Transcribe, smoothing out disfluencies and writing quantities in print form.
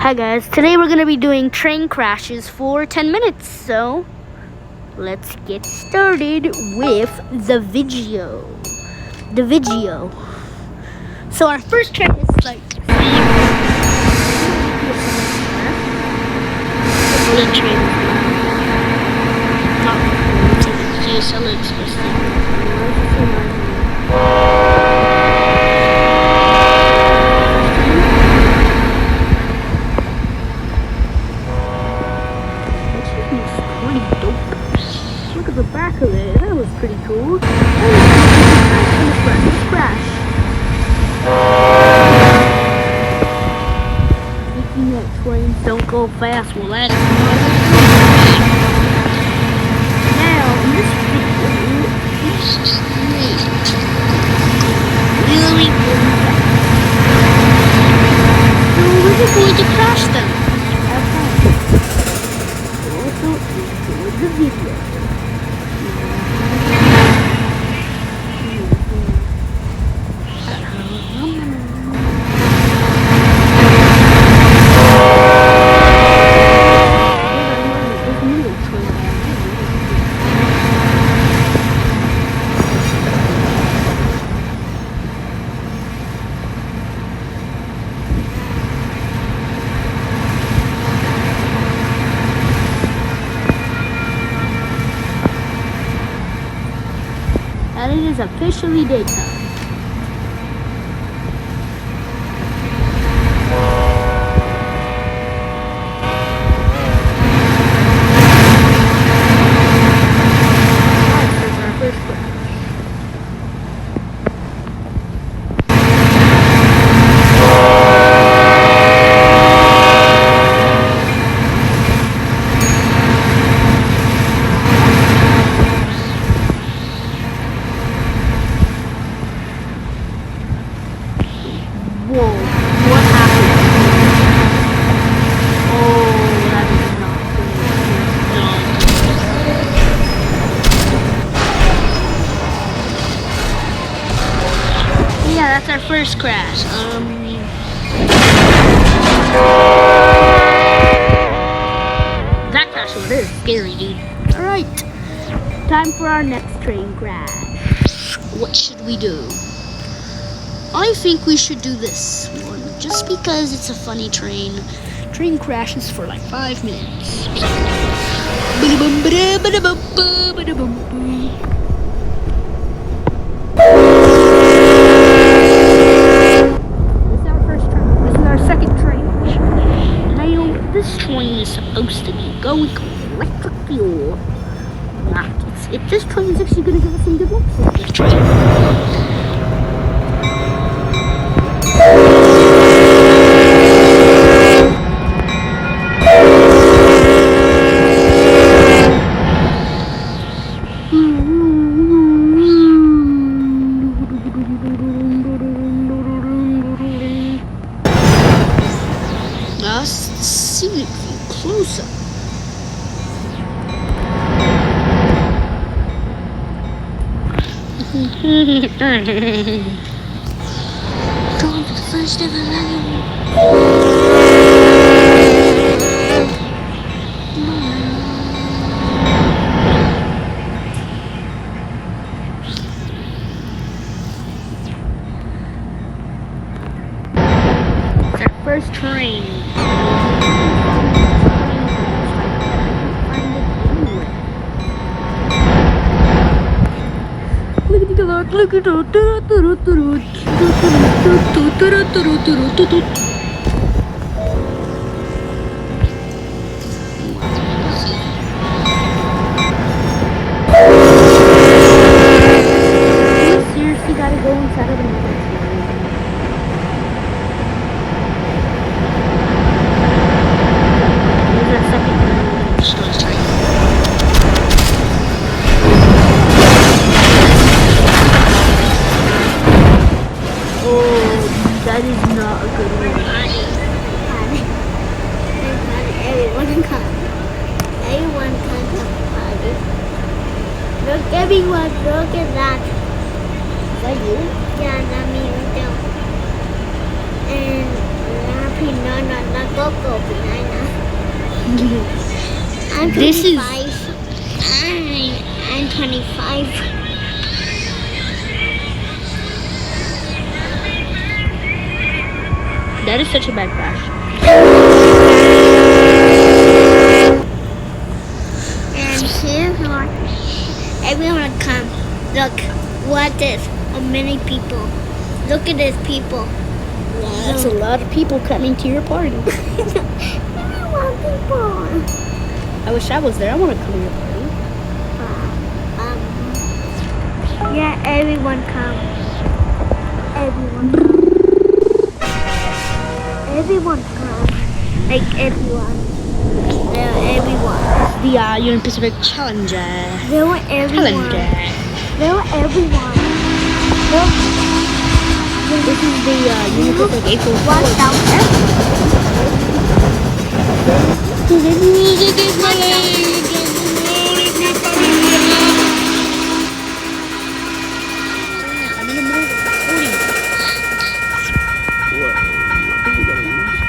Hi guys, today we're going to be doing train crashes for 10 minutes, so let's get started with the video. So our first train is like bullet train. Look at the back of it. That was pretty cool. Let's crash. Thinking that trains don't go fast. Well, that's now in this video, this train really so we're just going to crash them. Also enjoy the video. And it is officially daytime. Whoa, what happened? Oh, that is not good. Yeah, that's our first crash. That crash was very scary, dude. Alright, time for our next train crash. What should we do? I think we should do this one, just because it's a funny train. Train crashes for like 5 minutes. This is our first train. This is our second train. Now, this train is supposed to be going on electric fuel. If this train is actually going to give us some good luck. This train. Let's see it closer. Going to the first ever It's our first train. Look at seriously gotta go inside of the that is not a good one. Everyone can come party. Look, everyone, look at that. Is that you? Yeah, that means too. And happy, no, Coco banana. I'm 25. This is- I'm 25. That is such a bad crash. And here's what everyone come. Look, what is many people. Look at these people. Wow, that's a lot of people coming to your party. Everyone people. I wish I was there. I want to come to your party. Yeah, everyone come. Everyone come. Everyone come. Like everyone. Yeah, everyone. The Union Pacific Challenger. There were everyone. Challenger. There were everyone. There This is the Union Pacific April was Fool's. down there.